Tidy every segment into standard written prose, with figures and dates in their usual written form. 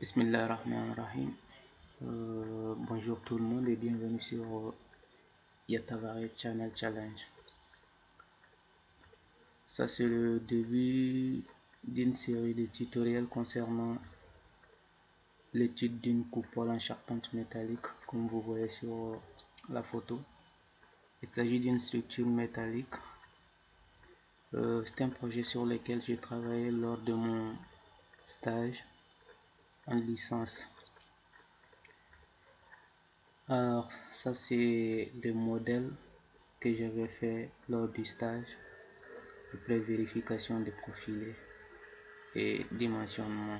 Bismillahirrahmanirrahim. Bonjour tout le monde et bienvenue sur Yatavari Channel Challenge. Ça c'est le début d'une série de tutoriels concernant l'étude d'une coupole en charpente métallique comme vous voyez sur la photo. Il s'agit d'une structure métallique. C'est un projet sur lequel j'ai travaillé lors de mon stage en licence. Alors ça c'est le modèle que j'avais fait lors du stage de pré-vérification des profilés et dimensionnement.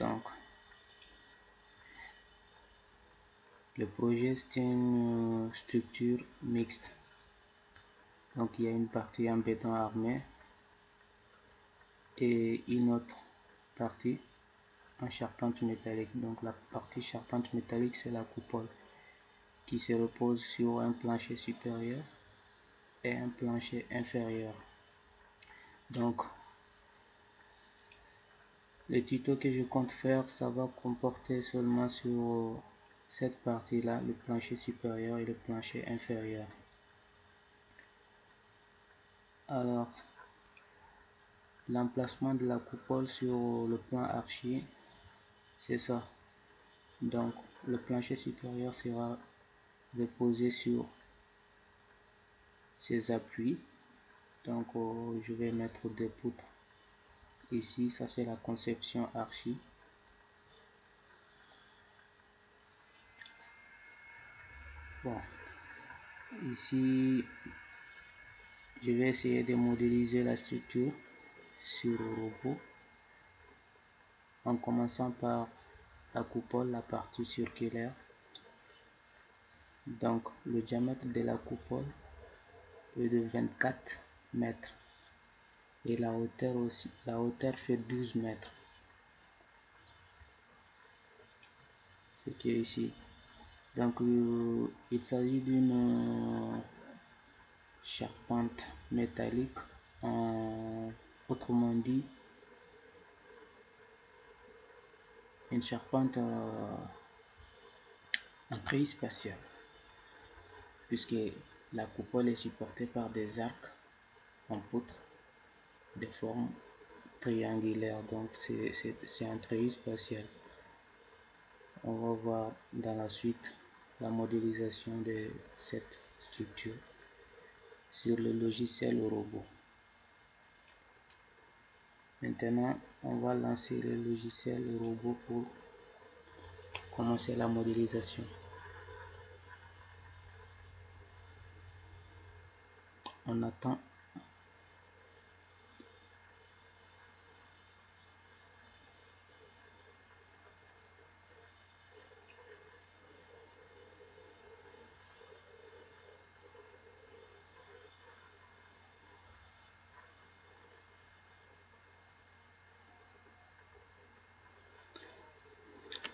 Donc le projet c'est une structure mixte. Donc il y a une partie en béton armé et une autre partie en charpente métallique. Donc la partie charpente métallique c'est la coupole qui se repose sur un plancher supérieur et un plancher inférieur. Donc le tuto que je compte faire, ça va comporter seulement sur cette partie là, le plancher supérieur et le plancher inférieur. Alors l'emplacement de la coupole sur le plan archi, c'est ça. Donc le plancher supérieur sera reposé sur ses appuis. Donc je vais mettre des poutres ici. Ça c'est la conception archi. Bon, ici je vais essayer de modéliser la structure sur le robot en commençant par la coupole, la partie circulaire. Donc le diamètre de la coupole est de 24 mètres et la hauteur aussi, la hauteur fait 12 mètres, ce qui est ici. Donc il s'agit d'une charpente métallique, autrement dit une charpente en treillis spatial, puisque la coupole est supportée par des arcs en poutre de forme triangulaire. Donc c'est un treillis spatial. On va voir dans la suite la modélisation de cette structure sur le logiciel robot. Maintenant on va lancer le logiciel robot pour commencer la modélisation. On attend.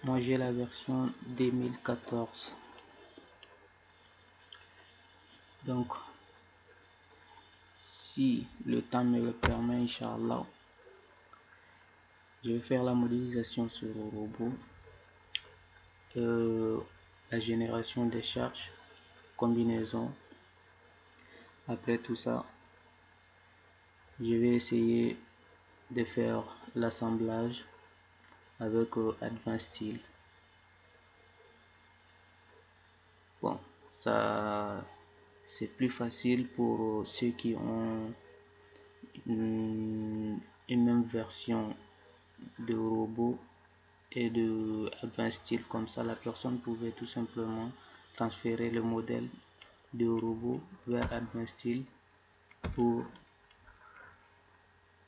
Moi j'ai la version 2014. Donc si le temps me le permet, Inch'Allah, je vais faire la modélisation sur le robot, la génération des charges, combinaison. Après tout ça, je vais essayer de faire l'assemblage avec Advanced Steel. Bon, ça c'est plus facile pour ceux qui ont une même version de robot et de Advanced Steel. Comme ça la personne pouvait tout simplement transférer le modèle de robot vers Advanced Steel pour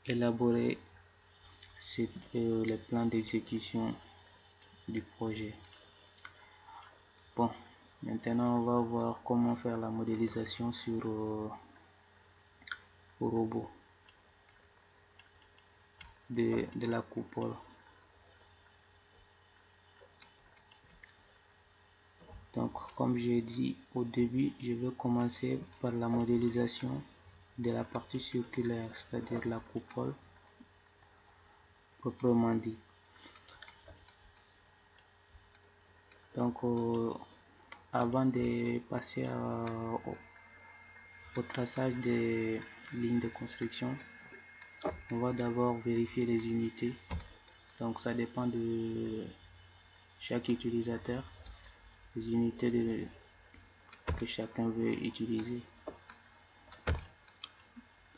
élaborer les plans d'exécution du projet. Bon, maintenant on va voir comment faire la modélisation sur robot de la coupole. Donc comme j'ai dit au début, je vais commencer par la modélisation de la partie circulaire, c'est-à-dire la coupole proprement dit. Donc avant de passer au traçage des lignes de construction, on va d'abord vérifier les unités. Donc ça dépend de chaque utilisateur, les unités que chacun veut utiliser.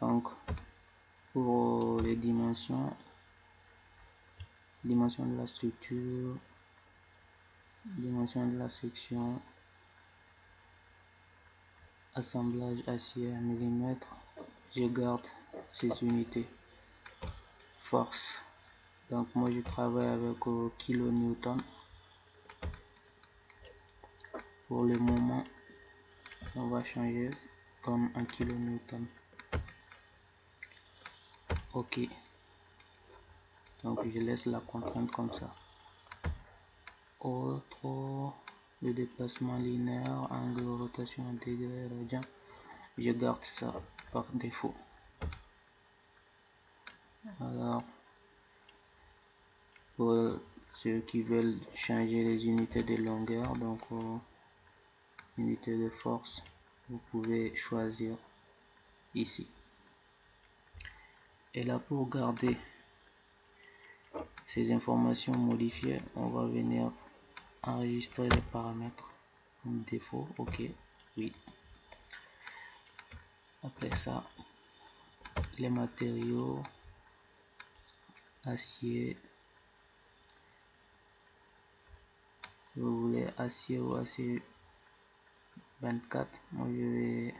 Donc pour les dimensions de la structure, dimension de la section, assemblage acier à millimètres, je garde ces unités. Force, donc moi je travaille avec kilonewton. Pour le moment on va changer tonne en kilonewton. Ok, donc je laisse la contrainte comme ça. Autre, le déplacement linéaire, angle, rotation, degré, radian, je garde ça par défaut. Alors pour ceux qui veulent changer les unités de longueur, donc unité de force, vous pouvez choisir ici. Et là, pour garder ces informations modifiées, on va venir enregistrer les paramètres comme défaut. Ok, oui. Après ça, les matériaux, acier, vous voulez acier ou acier 24, moi je vais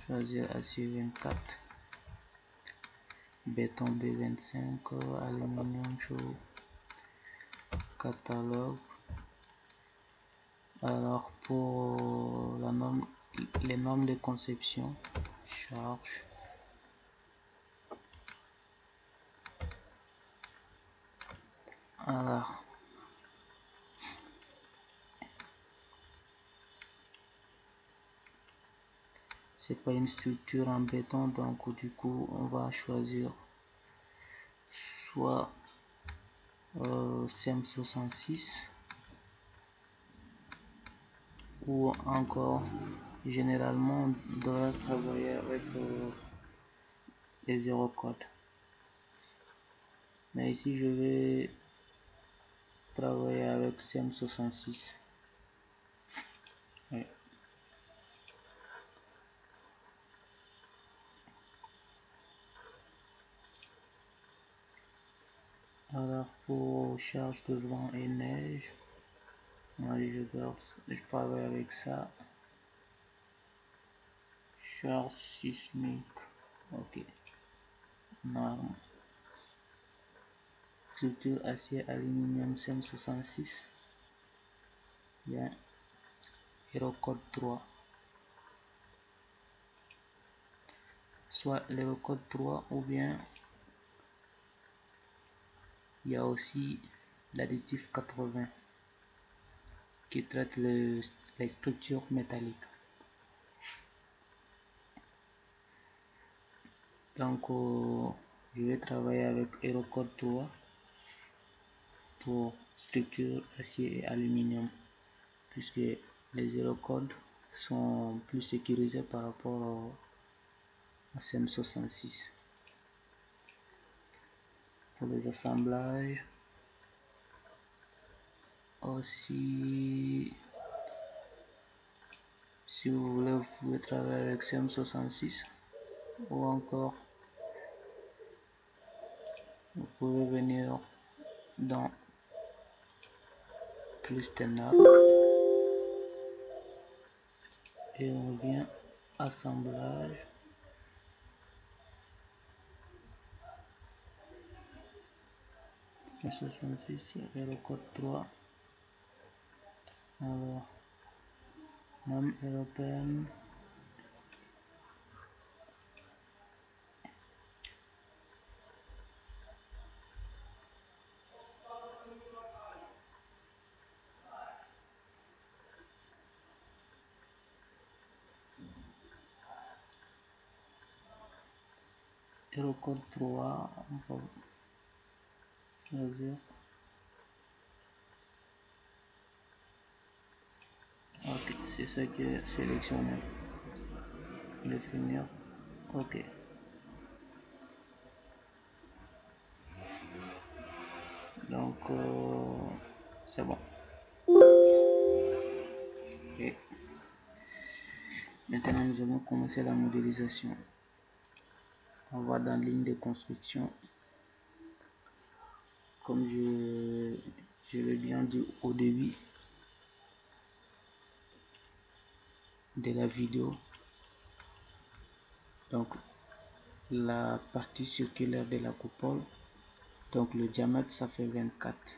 choisir acier 24, béton B25, aluminium chaud, catalogue. Alors pour la norme, les normes de conception, charge, alors c'est pas une structure en béton, donc du coup on va choisir soit CM66 ou encore généralement on doit travailler avec les 0 codes, mais ici je vais travailler avec CM66. Ouais. Alors pour charge de vent et neige, moi je travaille avec ça. Charge sismique, ok. Norme, structure acier aluminium CM66, bien. Eurocode 3, soit l'Eurocode 3 ou bien il y a aussi l'additif 80 qui traite les structures métalliques. Donc je vais travailler avec Eurocode 3 pour structure acier et aluminium, puisque les Eurocodes sont plus sécurisés par rapport à CM66. Pour les assemblages aussi, si vous voulez, vous pouvez travailler avec CM66 ou encore vous pouvez venir dans plus tenable et on vient assemblage, CM66 et le code 3. Alors norme européenne, Eurocode 3, on va choisir ce qui est sélectionné. Définir. Ok. Donc c'est bon. Et maintenant nous allons commencer la modélisation. On va dans ligne de construction. Comme je l'ai bien dit au début de la vidéo, donc la partie circulaire de la coupole, donc le diamètre ça fait 24.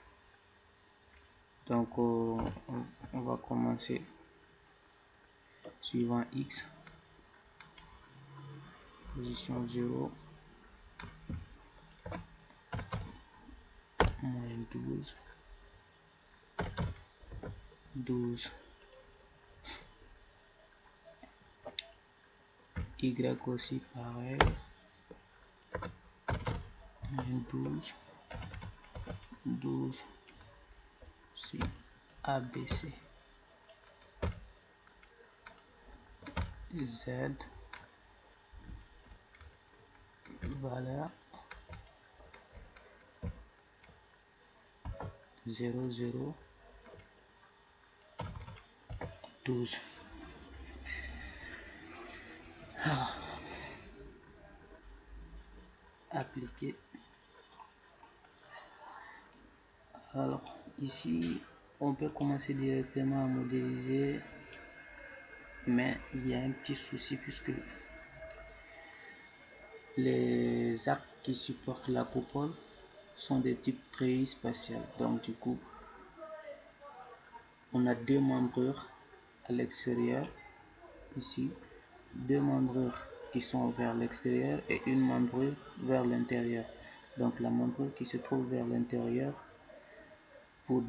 Donc on va commencer suivant X, position 0, moins 12, 12, Y aussi pareil, moins 12, 12, si ABC, Z, valeur 0, 0, 12. Alors, appliquer. Alors ici on peut commencer directement à modéliser, mais il y a un petit souci puisque les arcs qui supportent la coupole sont de type treillis spatial. Donc du coup on a deux membrures à l'extérieur ici, deux membrures qui sont vers l'extérieur et une membrure vers l'intérieur. Donc la membrure qui se trouve vers l'intérieur, pour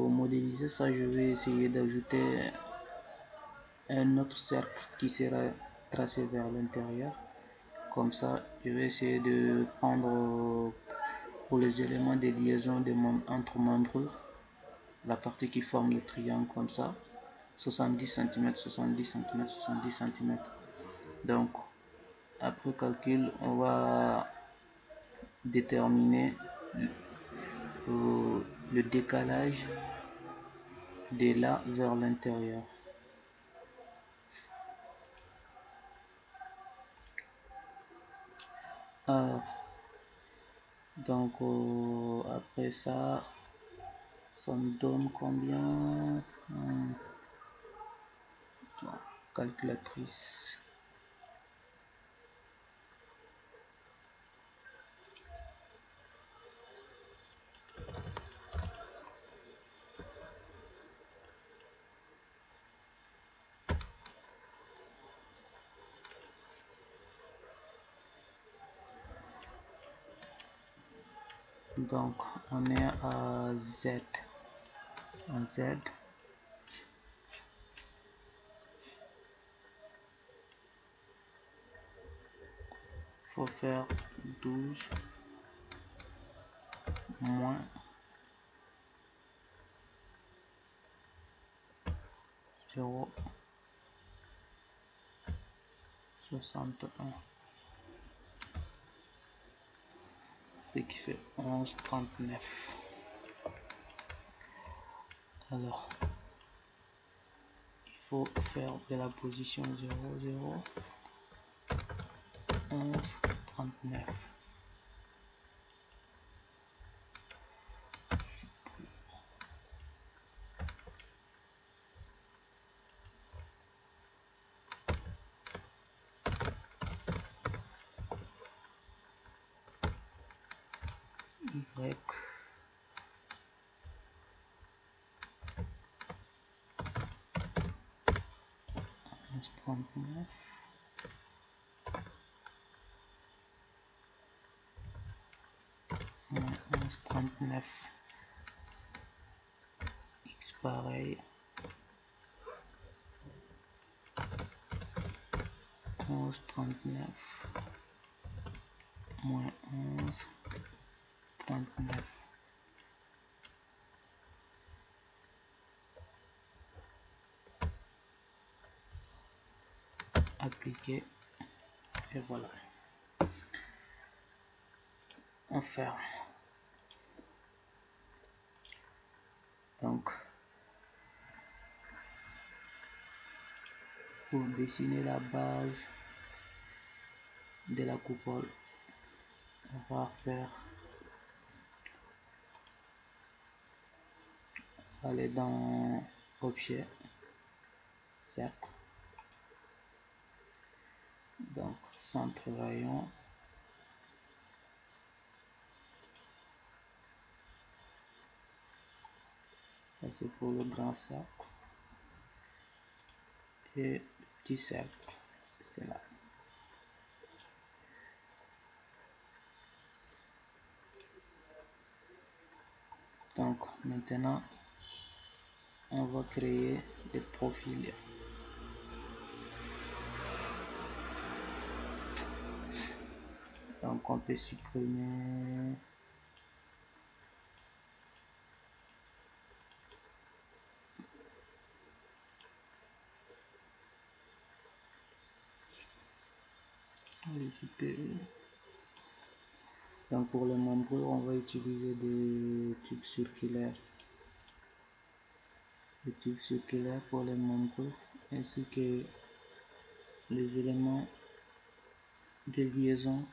modéliser ça, je vais essayer d'ajouter un autre cercle qui sera tracé vers l'intérieur. Comme ça, je vais essayer de prendre pour les éléments de liaison entre membrures, la partie qui forme le triangle comme ça, 70 cm, 70 cm, 70 cm. Donc, après calcul, on va déterminer le décalage de là vers l'intérieur. Donc après ça me donne combien? Calculatrice. Donc on est à Z. En Z. Faut faire 12 moins 0,61, ce qui fait 11,39. Alors il faut faire de la position 0, 0, 11,39. Y 11,39 moins 11,39. X pareil, 11,39 moins 11,39. appliquer et voilà, on ferme. Donc pour dessiner la base de la coupole, on va faire aller dans objet, cercle, donc centre rayon, c'est pour le grand cercle, et le petit cercle, c'est là. Donc maintenant on va créer des profils. Donc on peut supprimer les supprimer. Donc pour le membrure, on va utiliser des tubes circulaires. Des tubes circulaires pour les membrures, ainsi que les éléments de liaison,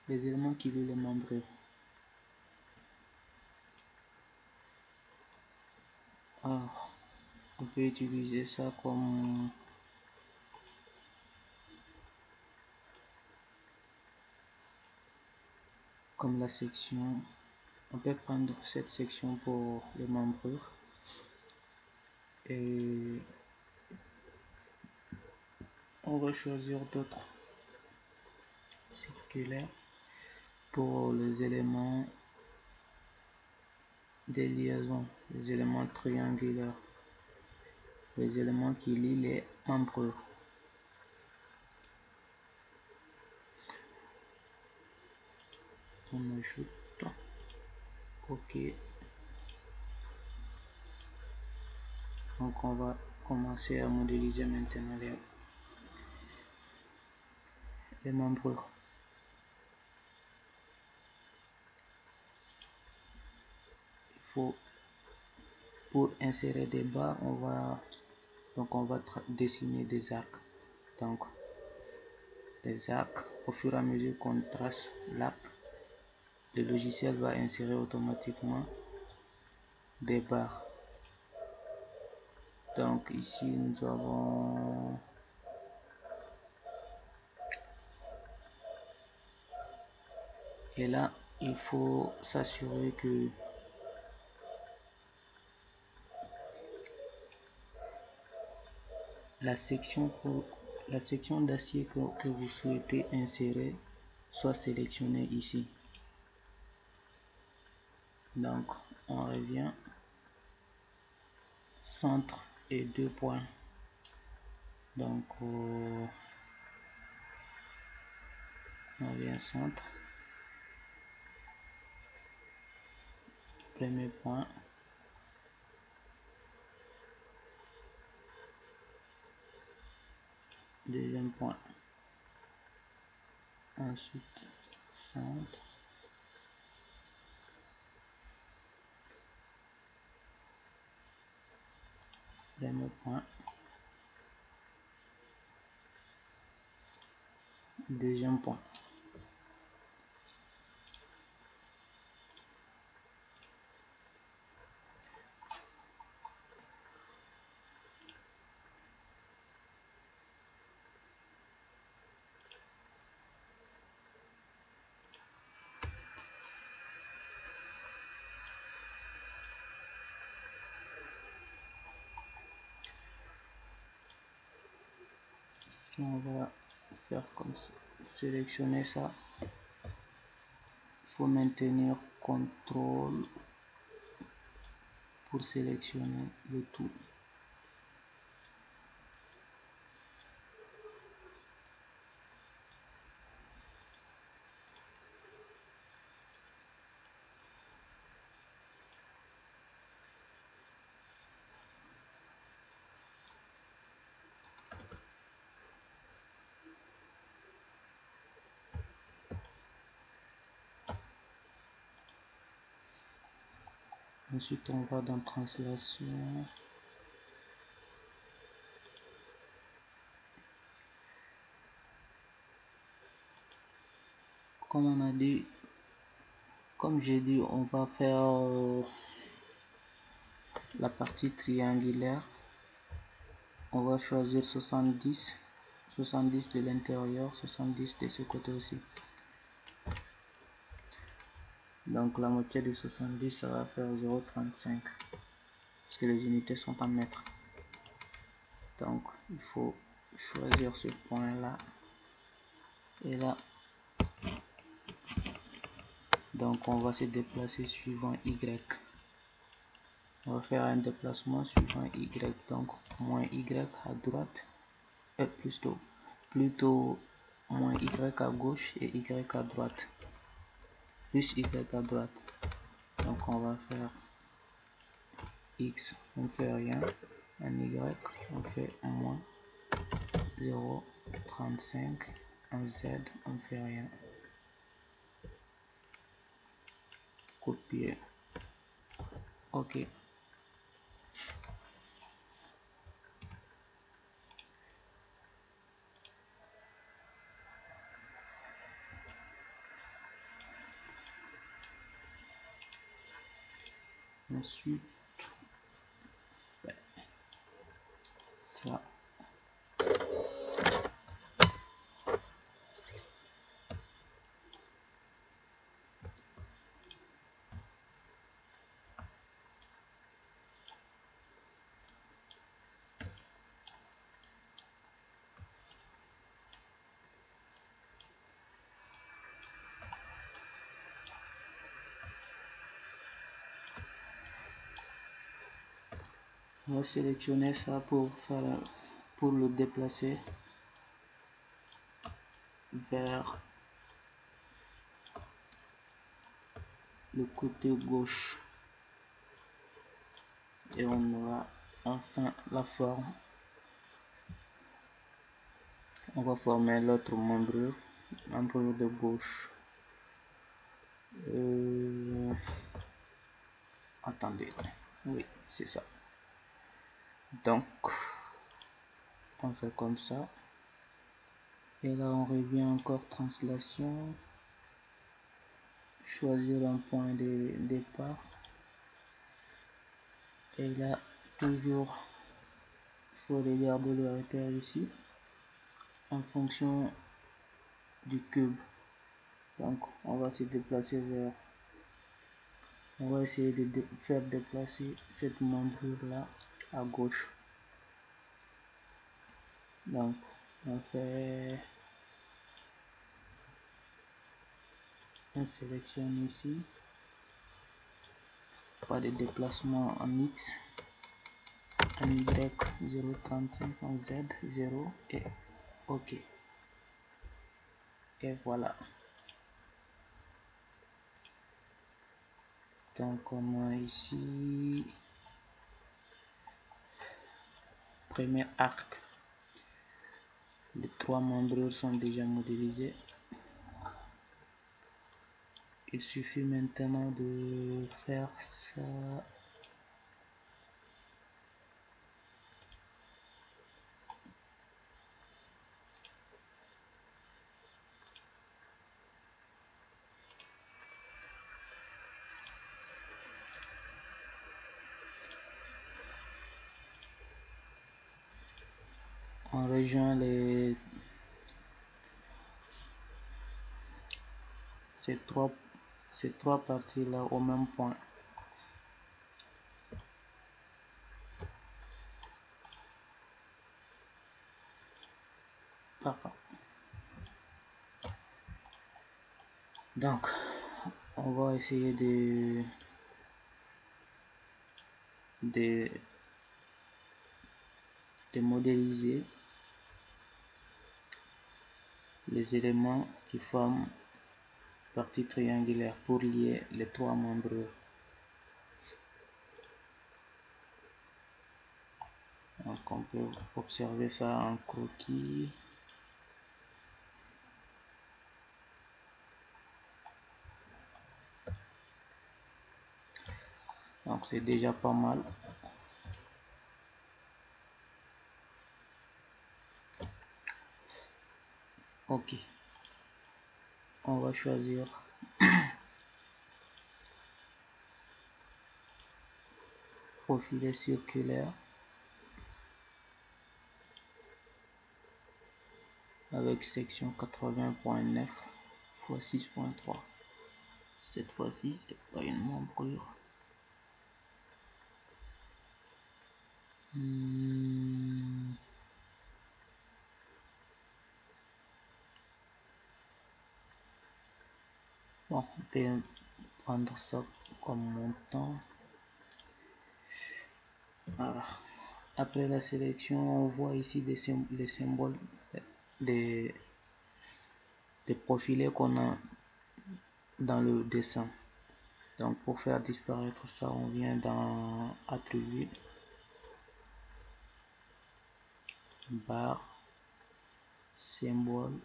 les éléments qui lient les membrures. Alors, on peut utiliser ça comme la section. On peut prendre cette section pour les membrures et on va choisir d'autres circulaires pour les éléments des liaisons, les éléments triangulaires, les éléments qui lient les membrures. On ajoute OK. Donc on va commencer à modéliser maintenant les membrures. Il faut, pour insérer des barres, on va dessiner des arcs. Donc les arcs, au fur et à mesure qu'on trace l'arc, le logiciel va insérer automatiquement des barres. Donc ici nous avons et là il faut s'assurer que la section d'acier que vous souhaitez insérer soit sélectionnée ici. Donc on revient centre et 2 points. Donc on vient centre, premier point, deuxième point, ensuite centre, premier point, deuxième point. On va faire comme ça, sélectionner ça, il faut maintenir CTRL pour sélectionner le tout. Ensuite, on va dans translation. Comme on a dit, comme j'ai dit, on va faire la partie triangulaire. On va choisir 70 de l'intérieur, 70 de ce côté aussi. Donc la moitié de 70, ça va faire 0,35 parce que les unités sont en mètres. Donc il faut choisir ce point là et là. Donc on va se déplacer suivant Y. On va faire un déplacement suivant Y. Donc moins Y à droite, plutôt moins Y à gauche et Y à droite. Plus Y à droite. Donc on va faire X, on fait rien. Un Y, on fait moins 0,35. Un Z, on fait rien. Copier. OK. Ensuite, ça. On va sélectionner ça pour le déplacer vers le côté gauche et on aura enfin la forme. On va former l'autre membrure de gauche. Attendez, oui, c'est ça. Donc on fait comme ça et là on revient encore translation, choisir un point de départ et là toujours il faut regarder le repère ici en fonction du cube. Donc on va se déplacer vers, on va essayer de faire déplacer cette membrure là à gauche. Donc on fait, on sélectionne ici, pas de déplacement en X, en Y 0,35, en Z 0 et OK. Et voilà. Donc on a ici premier arc. Les trois membrures sont déjà modélisées. Il suffit maintenant de faire ça. On rejoint ces trois parties là au même point. Donc on va essayer de modéliser les éléments qui forment partie triangulaire pour lier les trois membrures. Donc on peut observer ça en croquis. Donc c'est déjà pas mal. Ok, on va choisir profilé circulaire avec section 80.9 x 6.3. Cette fois-ci, c'est pas une membrure. Bon, on peut prendre ça comme montant. Voilà. Après la sélection, on voit ici les symboles des profilés qu'on a dans le dessin. Donc pour faire disparaître ça, on vient dans attributs, barre, symbole,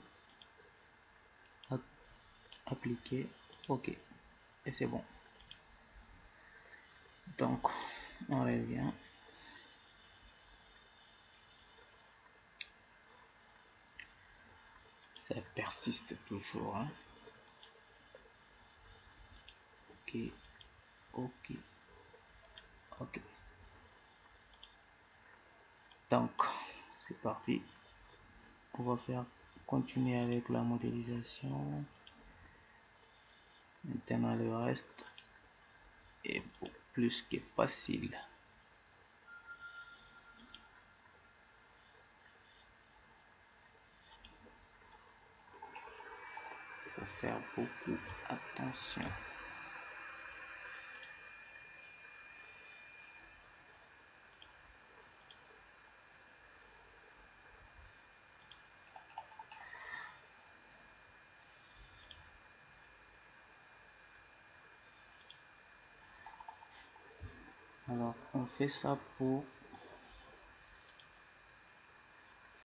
appliquer, ok, et c'est bon. Donc on revient. Ça persiste toujours, hein. Ok, ok, ok. Donc c'est parti. On va faire continuer avec la modélisation. Maintenant le reste est plus que facile. Faut faire beaucoup attention. Alors on fait ça pour